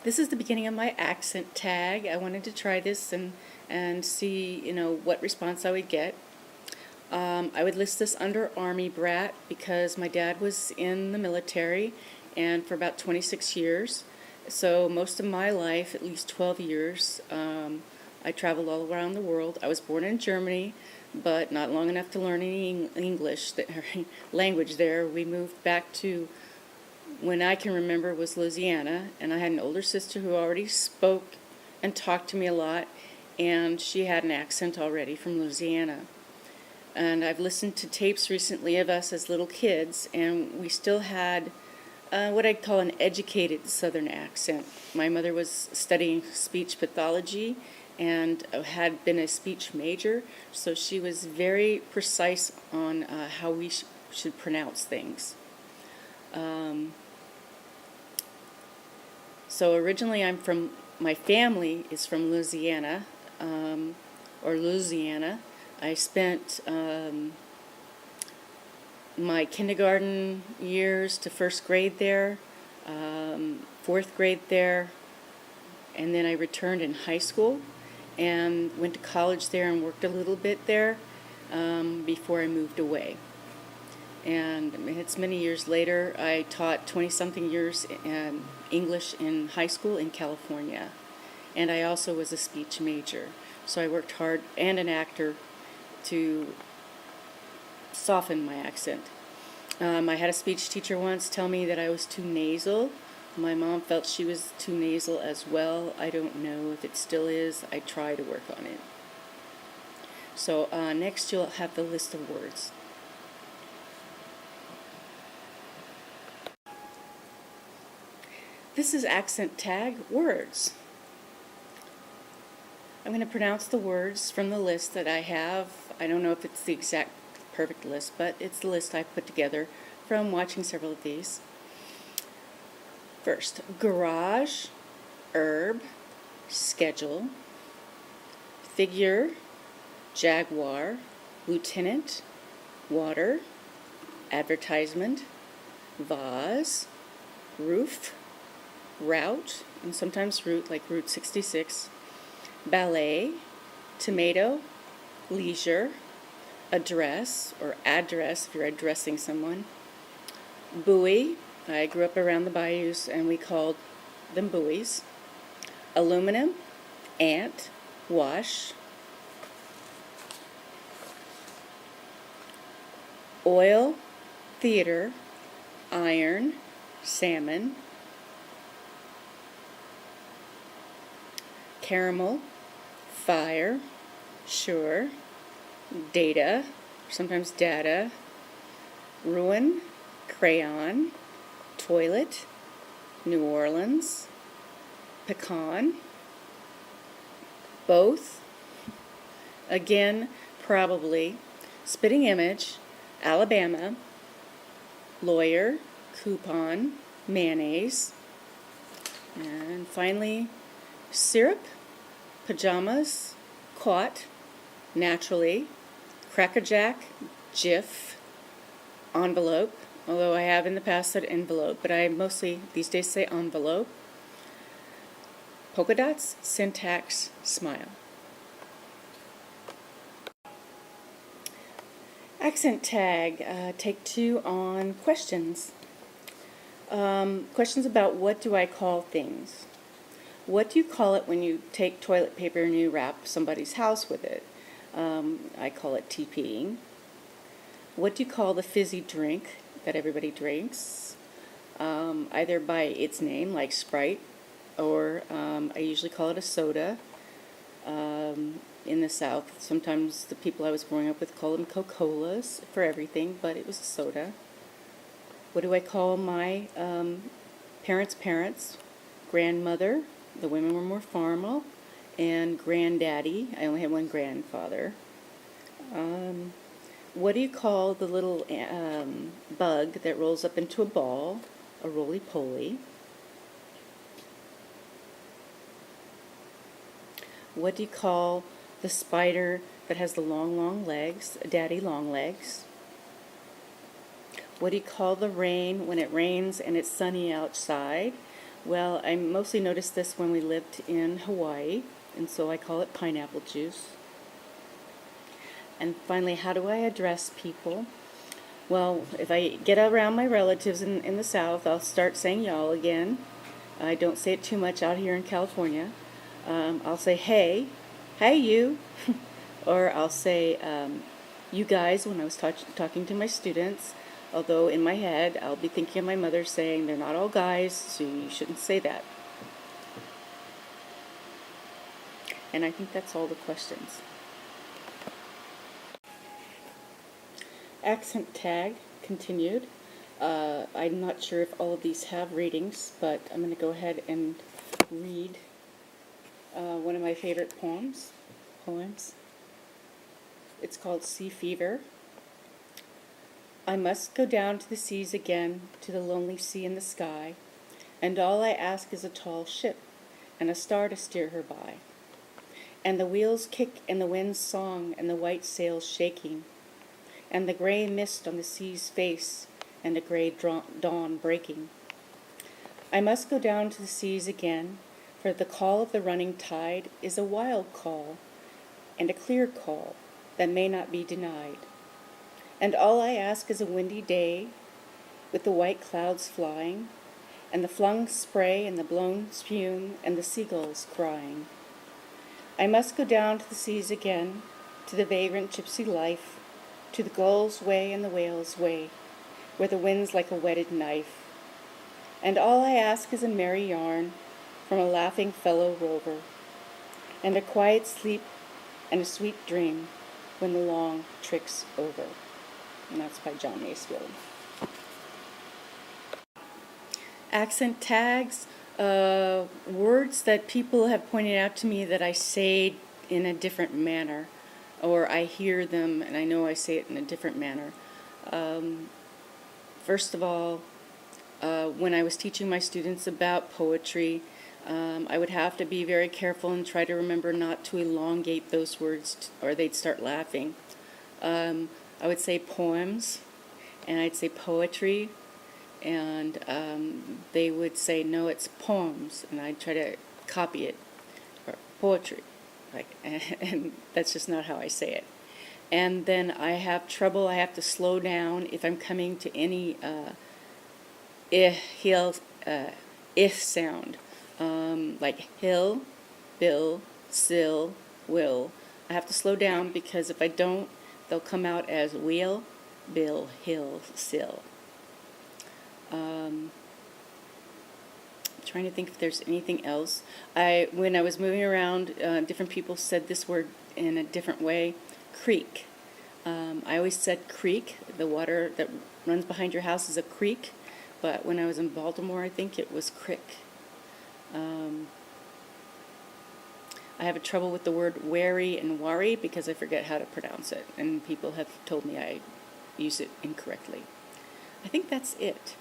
This is the beginning of my accent tag. I wanted to try this and see, what response I would get. I would list this under Army Brat because my dad was in the military and for about 26 years. So most of my life, at least 12 years, I traveled all around the world. I was born in Germany, but not long enough to learn any English language there. We moved back to when I can remember was Louisiana, and I had an older sister who already spoke and talked to me a lot, and she had an accent already from Louisiana. And I've listened to tapes recently of us as little kids, and we still had what I'd call an educated Southern accent. My mother was studying speech pathology and had been a speech major, so she was very precise on how we should pronounce things. So originally my family is from Louisiana, or Louisiana. I spent my kindergarten years to first grade there, fourth grade there, and then I returned in high school and went to college there and worked a little bit there before I moved away. And it's many years later. I taught 20-something years in English in high school in California. And I also was a speech major. So I worked hard, and an actor, to soften my accent. I had a speech teacher once tell me that I was too nasal. My mom felt she was too nasal as well. I don't know if it still is. I try to work on it. So next you'll have the list of words. This is accent tag words. I'm going to pronounce the words from the list that I have. I don't know if it's the exact perfect list, but it's the list I put together from watching several of these. First, garage, herb, schedule, figure, jaguar, lieutenant, water, advertisement, vase, roof, route, and sometimes route, like Route 66, ballet, tomato, leisure, address, or address if you're addressing someone, buoy. I grew up around the bayous and we called them buoys. Aluminum, ant, wash. Oil, theater, iron, salmon. Caramel, fire, sure, data, sometimes data, ruin, crayon, toilet, New Orleans, pecan, both, again, probably, spitting image, Alabama, lawyer, coupon, mayonnaise, and finally, syrup, pajamas, caught, naturally, crackerjack, Jif, envelope, although I have in the past said envelope, but I mostly these days say envelope, polka dots, syntax, smile. Accent tag, take 2 on questions. Questions about what do I call things? What do you call it when you take toilet paper and you wrap somebody's house with it? I call it TPing. What do you call the fizzy drink that everybody drinks? Either by its name, like Sprite, or I usually call it a soda. In the South, sometimes the people I was growing up with called them Coca-Colas for everything, but it was a soda. What do I call my parents? Grandmother. The women were more formal, and granddaddy. I only had one grandfather. What do you call the little bug that rolls up into a ball? A roly-poly. What do you call the spider that has the long, long legs? Daddy long legs. What do you call the rain when it rains and it's sunny outside? Well, I mostly noticed this when we lived in Hawaii, and so I call it pineapple juice. And finally, how do I address people? Well, if I get around my relatives in the South, I'll start saying y'all again. I don't say it too much out here in California. I'll say hey, hey you, or I'll say you guys when I was talking to my students. Although in my head, I'll be thinking of my mother saying they're not all guys, so you shouldn't say that. And I think that's all the questions. Accent tag continued. I'm not sure if all of these have ratings, but I'm going to go ahead and read one of my favorite poems. It's called Sea Fever. I must go down to the seas again, to the lonely sea in the sky, and all I ask is a tall ship and a star to steer her by. And the wheels kick and the wind's song and the white sails shaking, and the gray mist on the sea's face and a gray dawn breaking. I must go down to the seas again, for the call of the running tide is a wild call and a clear call that may not be denied. And all I ask is a windy day with the white clouds flying and the flung spray and the blown spume and the seagulls crying. I must go down to the seas again, to the vagrant gypsy life, to the gull's way and the whale's way, where the wind's like a whetted knife. And all I ask is a merry yarn from a laughing fellow rover, and a quiet sleep and a sweet dream when the long trick's over. And that's by John Masefield. Accent tags, words that people have pointed out to me that I say in a different manner, or I hear them and I know I say it in a different manner. First of all, when I was teaching my students about poetry, I would have to be very careful and try to remember not to elongate those words or they'd start laughing. I would say poems, and I'd say poetry, and they would say, no, it's poems, and I'd try to copy it, or poetry, and that's just not how I say it. And then I have trouble, I have to slow down if I'm coming to any if sound, like hill, bill, sill, will. I have to slow down because if I don't, they'll come out as wheel, bill, hill, sill. Trying to think if there's anything else. When I was moving around, different people said this word in a different way. Creek. I always said creek. The water that runs behind your house is a creek, but when I was in Baltimore, I think it was crick. I have a trouble with the word wary and worry because I forget how to pronounce it, and people have told me I use it incorrectly. I think that's it.